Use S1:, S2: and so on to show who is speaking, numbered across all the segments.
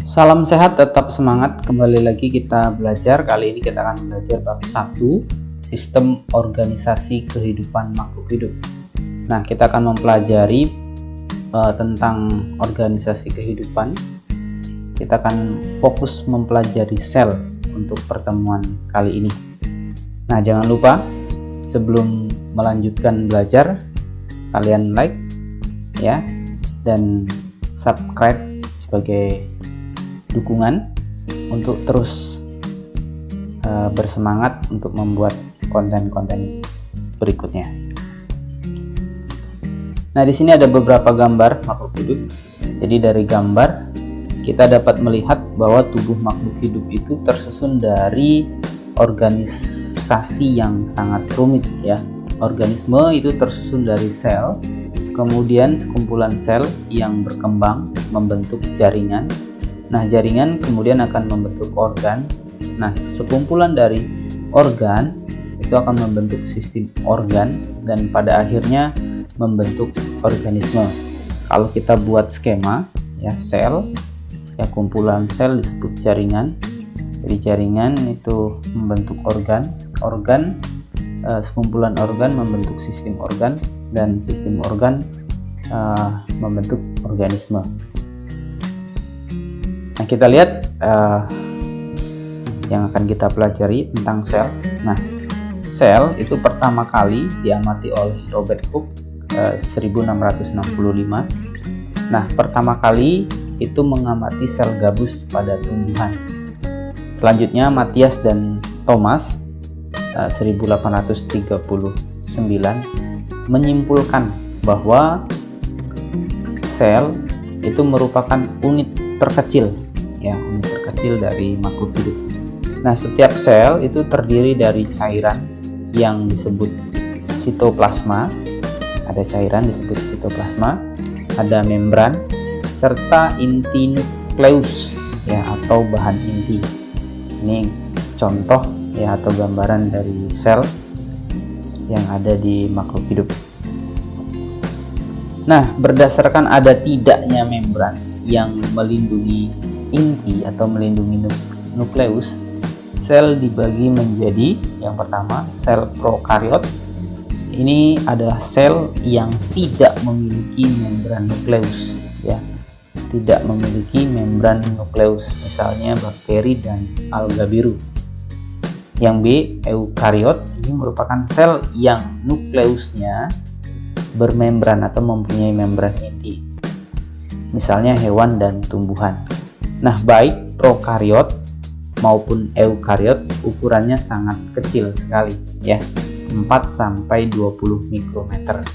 S1: Salam sehat, tetap semangat. Kembali lagi kita belajar. Kali ini kita akan belajar bab 1, sistem organisasi kehidupan makhluk hidup. Nah, kita akan mempelajari tentang organisasi kehidupan. Kita akan fokus mempelajari sel untuk pertemuan kali ini. Nah, jangan lupa sebelum melanjutkan belajar, kalian like ya dan subscribe sebagai dukungan untuk terus bersemangat untuk membuat konten-konten berikutnya. Nah, di sini ada beberapa gambar makhluk hidup. Jadi dari gambar kita dapat melihat bahwa tubuh makhluk hidup itu tersusun dari organisasi yang sangat rumit ya. Organisme itu tersusun dari sel, kemudian sekumpulan sel yang berkembang membentuk jaringan. Nah, jaringan kemudian akan membentuk organ. Nah, sekumpulan dari organ itu akan membentuk sistem organ dan pada akhirnya membentuk organisme. Kalau kita buat skema ya, sel ya, kumpulan sel disebut jaringan. Jadi jaringan itu membentuk organ, sekumpulan organ membentuk sistem organ, dan sistem organ membentuk organisme. Nah, kita lihat yang akan kita pelajari tentang sel. Nah, sel itu pertama kali diamati oleh Robert Hooke 1665. Nah, pertama kali itu mengamati sel gabus pada tumbuhan. Selanjutnya Matthias dan Thomas 1839 menyimpulkan bahwa sel itu merupakan unit terkecil ya, unit terkecil dari makhluk hidup. Nah, setiap sel itu terdiri dari cairan yang disebut sitoplasma. Ada cairan disebut sitoplasma, ada membran serta inti nukleus ya, atau bahan inti. Ini contoh ya atau gambaran dari sel yang ada di makhluk hidup. Nah, berdasarkan ada tidaknya membran yang melindungi inti atau melindungi nukleus, sel dibagi menjadi yang pertama sel prokariot. Ini adalah sel yang tidak memiliki membran nukleus ya, tidak memiliki membran nukleus, misalnya bakteri dan alga biru. Yang B, eukariot, ini merupakan sel yang nukleusnya bermembran atau mempunyai membran inti, misalnya hewan dan tumbuhan. Nah, baik prokariot maupun eukariot ukurannya sangat kecil sekali ya, 4-20 mikrometer.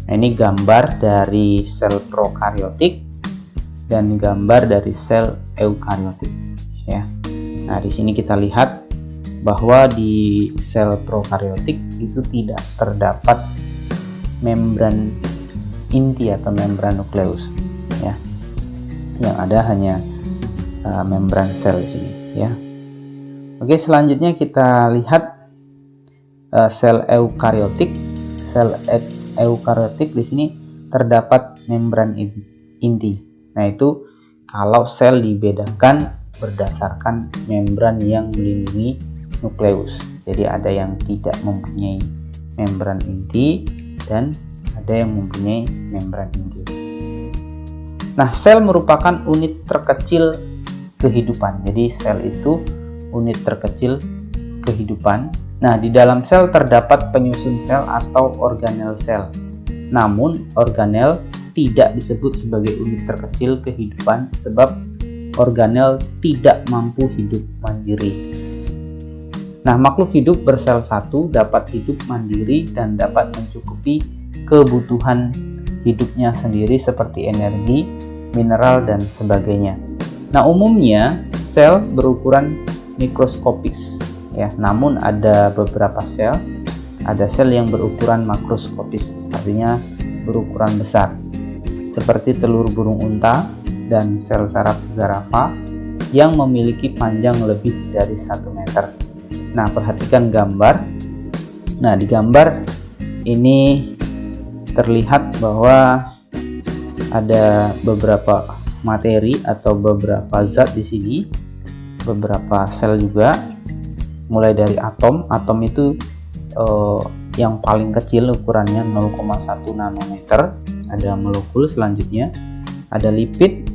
S1: Nah, ini gambar dari sel prokariotik dan gambar dari sel eukariotik ya. Nah, di sini kita lihat bahwa di sel prokariotik itu tidak terdapat membran inti atau membran nukleus ya. Yang ada hanya membran sel di sini ya. Oke, selanjutnya kita lihat sel eukariotik. Sel eukariotik di sini terdapat membran inti. Nah, itu kalau sel dibedakan berdasarkan membran yang melindungi nukleus. Jadi ada yang tidak mempunyai membran inti dan ada yang mempunyai membran inti. Nah, sel merupakan unit terkecil kehidupan. Jadi sel itu unit terkecil kehidupan. Nah, di dalam sel terdapat penyusun sel atau organel sel. Namun, organel tidak disebut sebagai unit terkecil kehidupan sebab organel tidak mampu hidup mandiri. Nah, makhluk hidup bersel satu dapat hidup mandiri dan dapat mencukupi kebutuhan hidupnya sendiri seperti energi, mineral, dan sebagainya. Nah, umumnya sel berukuran mikroskopis ya, namun ada beberapa sel, ada sel yang berukuran makroskopis, artinya berukuran besar, seperti telur burung unta dan sel saraf zarafa yang memiliki panjang lebih dari 1 meter. Nah, perhatikan gambar. Nah, di gambar ini terlihat bahwa ada beberapa materi atau beberapa zat di sini, beberapa sel juga, mulai dari atom. Atom itu yang paling kecil ukurannya 0,1 nanometer. Ada molekul selanjutnya, ada lipid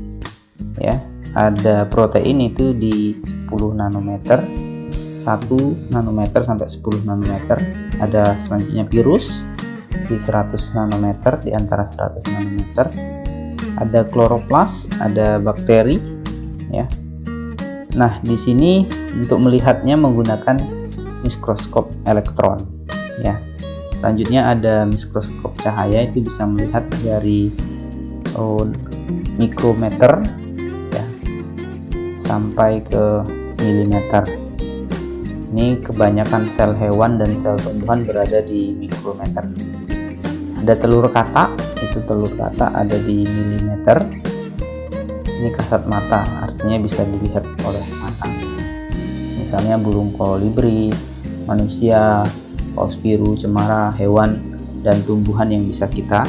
S1: ya, ada protein itu di 10 nanometer, 1 nanometer sampai 10 nanometer. Ada selanjutnya virus di 100 nanometer, di antara 100 nanometer. Ada kloroplas, ada bakteri ya. Nah, di sini untuk melihatnya menggunakan mikroskop elektron ya. Selanjutnya ada mikroskop cahaya, itu bisa melihat dari mikrometer ya sampai ke milimeter. Ini kebanyakan sel hewan dan sel tumbuhan berada di mikrometer. Ada telur kata, itu telur kata ada di milimeter. Ini kasat mata, artinya bisa dilihat oleh mata. Misalnya burung kolibri, manusia, paus biru, cemara, hewan dan tumbuhan yang bisa kita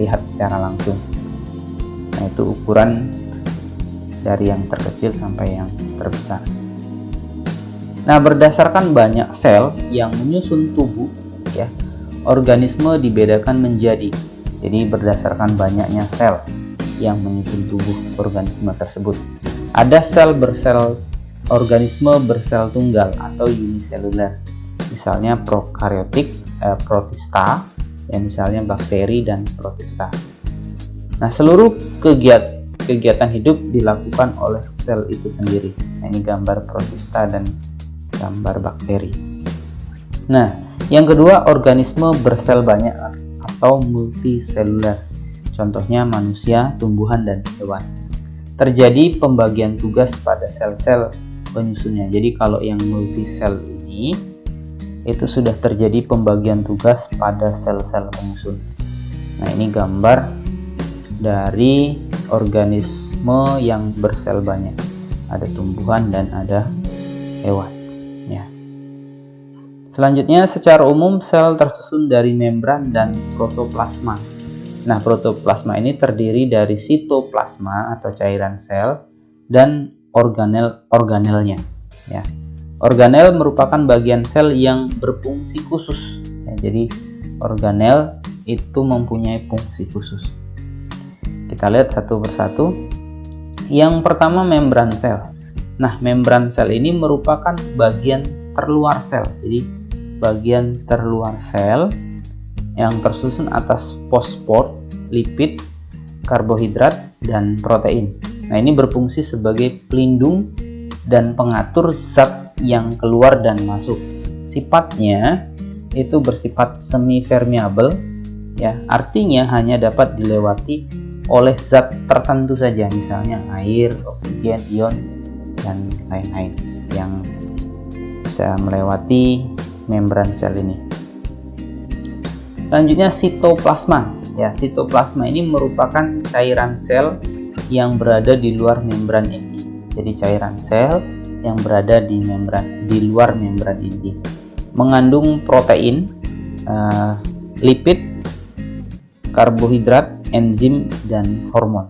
S1: lihat secara langsung. Nah, itu ukuran dari yang terkecil sampai yang terbesar. Nah, berdasarkan banyak sel yang menyusun tubuh ya, organisme dibedakan menjadi. Jadi berdasarkan banyaknya sel yang menyusun tubuh organisme tersebut. Ada sel bersel, organisme bersel tunggal atau uniselular. Misalnya prokaryotik, protista, ya misalnya bakteri dan protista. Nah, seluruh kegiatan hidup dilakukan oleh sel itu sendiri. Nah, ini gambar protista dan gambar bakteri. Nah, yang kedua, organisme bersel banyak atau multiselular. Contohnya manusia, tumbuhan, dan hewan. Terjadi pembagian tugas pada sel-sel penyusunnya. Jadi kalau yang multisel ini itu sudah terjadi pembagian tugas pada sel-sel penyusun. Nah, ini gambar dari organisme yang bersel banyak. Ada tumbuhan dan ada hewan. Ya. Selanjutnya, secara umum sel tersusun dari membran dan protoplasma. Nah, protoplasma ini terdiri dari sitoplasma atau cairan sel dan organelnya. Ya. Organel merupakan bagian sel yang berfungsi khusus. Ya, jadi organel itu mempunyai fungsi khusus. Kita lihat satu persatu. Yang pertama, membran sel. Nah, membran sel ini merupakan bagian terluar sel. Jadi bagian terluar sel yang tersusun atas fosfor, lipid, karbohidrat, dan protein. Nah, ini berfungsi sebagai pelindung dan pengatur zat yang keluar dan masuk. Sifatnya itu bersifat semi permeable ya, artinya hanya dapat dilewati oleh zat tertentu saja, misalnya air, oksigen, ion, dan lain-lain yang bisa melewati membran sel ini. Selanjutnya, sitoplasma. Ya, sitoplasma ini merupakan cairan sel yang berada di luar membran inti. Jadi cairan sel yang berada di luar membran inti, mengandung protein, lipid, karbohidrat, enzim, dan hormon.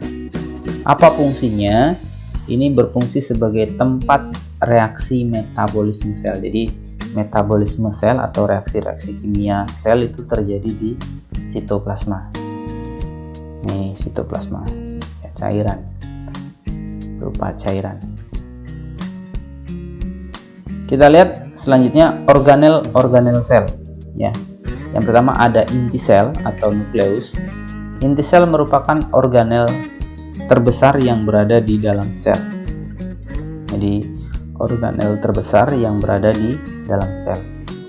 S1: Apa fungsinya? Ini berfungsi sebagai tempat reaksi metabolisme sel. Jadi metabolisme sel atau reaksi-reaksi kimia sel itu terjadi di sitoplasma. Nih, sitoplasma ya, cairan, berupa cairan. Kita lihat selanjutnya organel sel ya. Yang pertama ada inti sel atau nukleus. Inti sel merupakan organel terbesar yang berada di dalam sel. Jadi organel terbesar yang berada di dalam sel.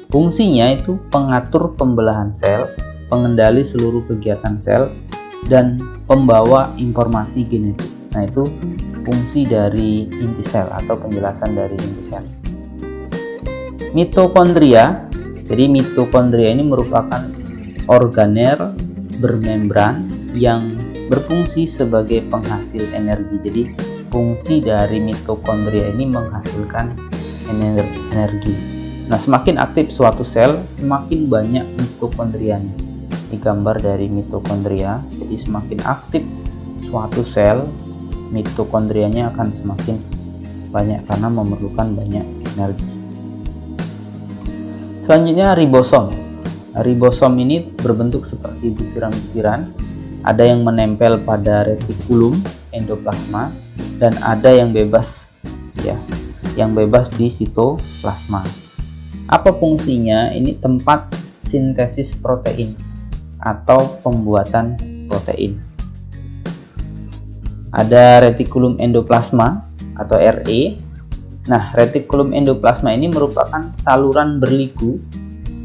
S1: Fungsinya itu pengatur pembelahan sel, pengendali seluruh kegiatan sel, dan pembawa informasi genetik. Nah, itu fungsi dari inti sel atau penjelasan dari inti sel. Mitokondria. Jadi mitokondria ini merupakan organel bermembran yang berfungsi sebagai penghasil energi. Jadi fungsi dari mitokondria ini menghasilkan energi. Nah, semakin aktif suatu sel, semakin banyak mitokondrianya. Ini gambar dari mitokondria. Jadi semakin aktif suatu sel, mitokondrianya akan semakin banyak karena memerlukan banyak energi. Selanjutnya ribosom. Ribosom ini berbentuk seperti butiran-butiran, ada yang menempel pada retikulum endoplasma dan ada yang bebas ya, yang bebas di sitoplasma. Apa fungsinya? Ini tempat sintesis protein atau pembuatan protein. Ada retikulum endoplasma atau RE. Nah, retikulum endoplasma ini merupakan saluran berliku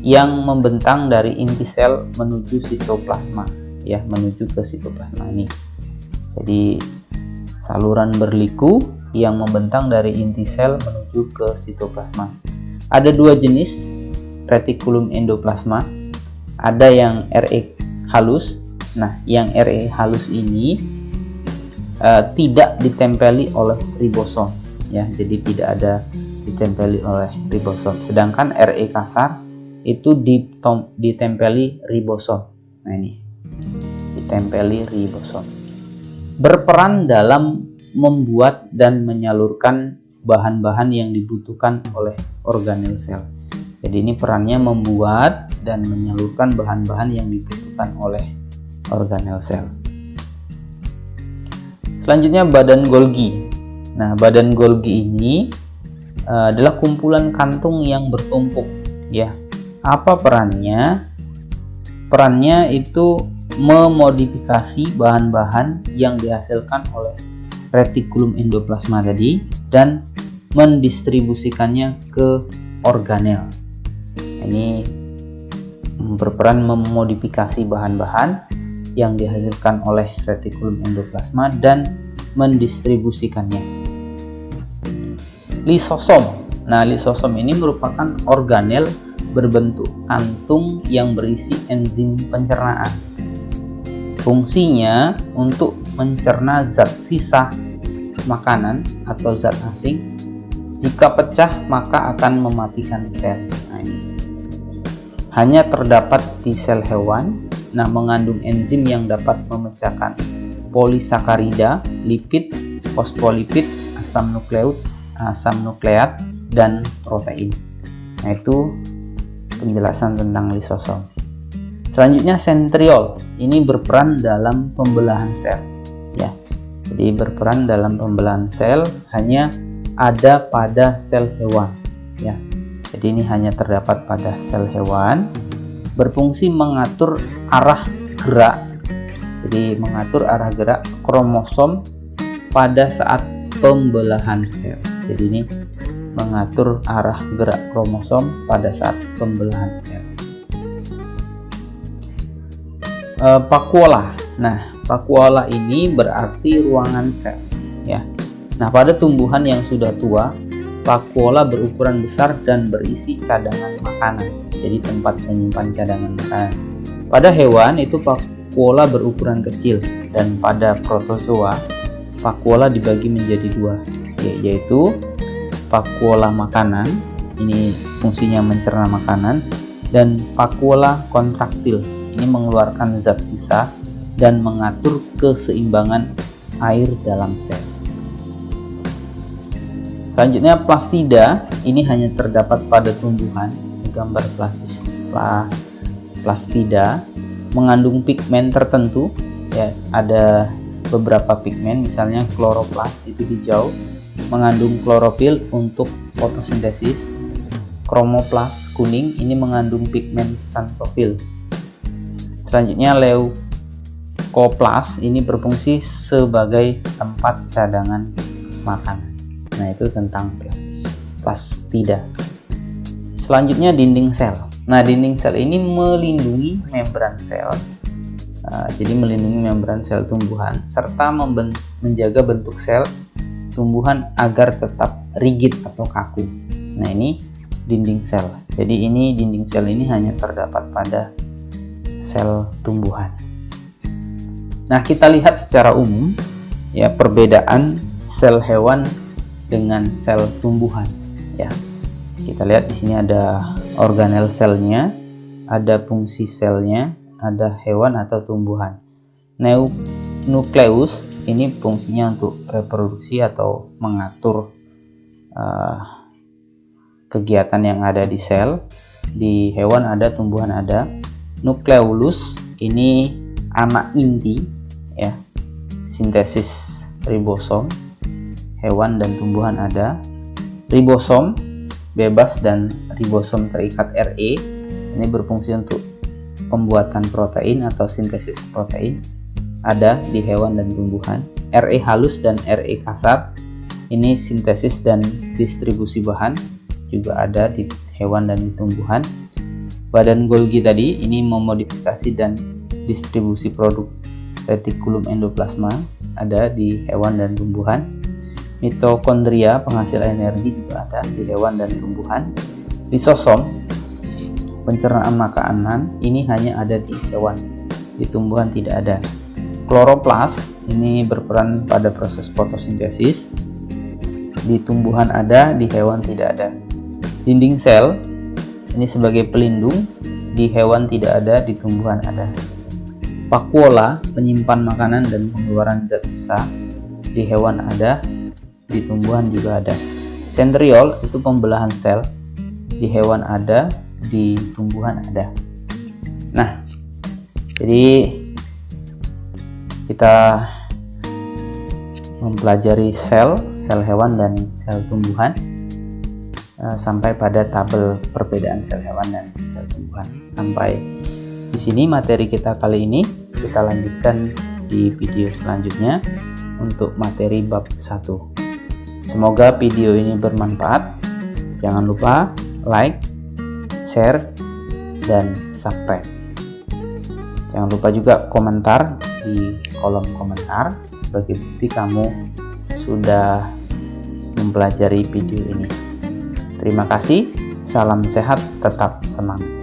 S1: yang membentang dari inti sel menuju sitoplasma, ya, menuju ke sitoplasma ini. Jadi saluran berliku yang membentang dari inti sel menuju ke sitoplasma. Ada dua jenis retikulum endoplasma. Ada yang RE halus. Nah, yang RE halus ini tidak ditempeli oleh ribosom, ya, jadi tidak ada ditempeli oleh ribosom. Sedangkan RE kasar itu ditempeli ribosom. Nah, ini ditempeli ribosom. Berperan dalam membuat dan menyalurkan bahan-bahan yang dibutuhkan oleh organel sel. Jadi ini perannya membuat dan menyalurkan bahan-bahan yang dibutuhkan oleh organel sel. Selanjutnya badan Golgi. Nah, badan Golgi ini adalah kumpulan kantung yang bertumpuk, ya. Apa perannya? Perannya itu memodifikasi bahan-bahan yang dihasilkan oleh retikulum endoplasma tadi dan mendistribusikannya ke organel. Ini berperan memodifikasi bahan-bahan yang dihasilkan oleh retikulum endoplasma dan mendistribusikannya. Lisosom. Nah, lisosom ini merupakan organel berbentuk kantung yang berisi enzim pencernaan. Fungsinya untuk mencerna zat sisa makanan atau zat asing. Jika pecah maka akan mematikan sel. Nah, ini hanya terdapat di sel hewan. Nah, mengandung enzim yang dapat memecahkan polisakarida, lipid, fosfolipid, asam nukleat, dan protein. Nah, itu penjelasan tentang lisosom. Selanjutnya sentriol. Ini berperan dalam pembelahan sel, ya. Jadi berperan dalam pembelahan sel hanya ada pada sel hewan, ya. Jadi ini hanya terdapat pada sel hewan. Berfungsi mengatur arah gerak. Jadi mengatur arah gerak kromosom pada saat pembelahan sel. Jadi ini mengatur arah gerak kromosom pada saat pembelahan sel. Vakuola. Nah, vakuola ini berarti ruangan sel, ya. Nah, pada tumbuhan yang sudah tua, vakuola berukuran besar dan berisi cadangan makanan. Jadi tempat menyimpan cadangan makanan. Pada hewan itu vakuola berukuran kecil, dan pada protozoa vakuola dibagi menjadi dua, yaitu vakuola makanan, ini fungsinya mencerna makanan, dan vakuola kontraktil, ini mengeluarkan zat sisa dan mengatur keseimbangan air dalam sel. Selanjutnya plastida, ini hanya terdapat pada tumbuhan. Gambar plastida mengandung pigmen tertentu, ya. Ada beberapa pigmen, misalnya kloroplas itu hijau, mengandung klorofil untuk fotosintesis. Kromoplas kuning ini mengandung pigmen xanthofil. Selanjutnya leukoplas ini berfungsi sebagai tempat cadangan makanan. Nah, itu tentang plastida. Selanjutnya dinding sel. Nah, dinding sel ini melindungi membran sel. Jadi melindungi membran sel tumbuhan serta menjaga bentuk sel tumbuhan agar tetap rigid atau kaku. Nah, ini dinding sel. Jadi ini dinding sel ini hanya terdapat pada sel tumbuhan. Nah, kita lihat secara umum, ya, perbedaan sel hewan dengan sel tumbuhan, ya. Kita lihat di sini ada organel selnya, ada fungsi selnya, ada hewan atau tumbuhan. Nukleus ini fungsinya untuk reproduksi atau mengatur kegiatan yang ada di sel. Di hewan ada, tumbuhan ada. Nukleolus ini anak inti ya, sintesis ribosom. Hewan dan tumbuhan ada. Ribosom bebas dan ribosom terikat RE ini berfungsi untuk pembuatan protein atau sintesis protein, ada di hewan dan tumbuhan. RE halus dan RE kasar ini sintesis dan distribusi bahan, juga ada di hewan dan di tumbuhan. Badan Golgi tadi ini memodifikasi dan distribusi produk retikulum endoplasma, ada di hewan dan tumbuhan. Mitokondria penghasil energi juga ada di hewan dan tumbuhan. Lisosom pencernaan makanan ini hanya ada di hewan, di tumbuhan tidak ada. Kloroplas ini berperan pada proses fotosintesis, di tumbuhan ada, di hewan tidak ada. Dinding sel ini sebagai pelindung, di hewan tidak ada, di tumbuhan ada. Vakuola penyimpan makanan dan pengeluaran zat sisa, di hewan ada, di tumbuhan juga ada. Centriole itu pembelahan sel, di hewan ada, di tumbuhan ada. Nah, jadi kita mempelajari sel hewan dan sel tumbuhan sampai pada tabel perbedaan sel hewan dan sel tumbuhan. Sampai di sini materi kita kali ini. Kita lanjutkan di video selanjutnya untuk materi bab 1. Semoga video ini bermanfaat. Jangan lupa like, share, dan subscribe. Jangan lupa juga komentar di kolom komentar sebagai bukti kamu sudah mempelajari video ini. Terima kasih, salam sehat, tetap semangat.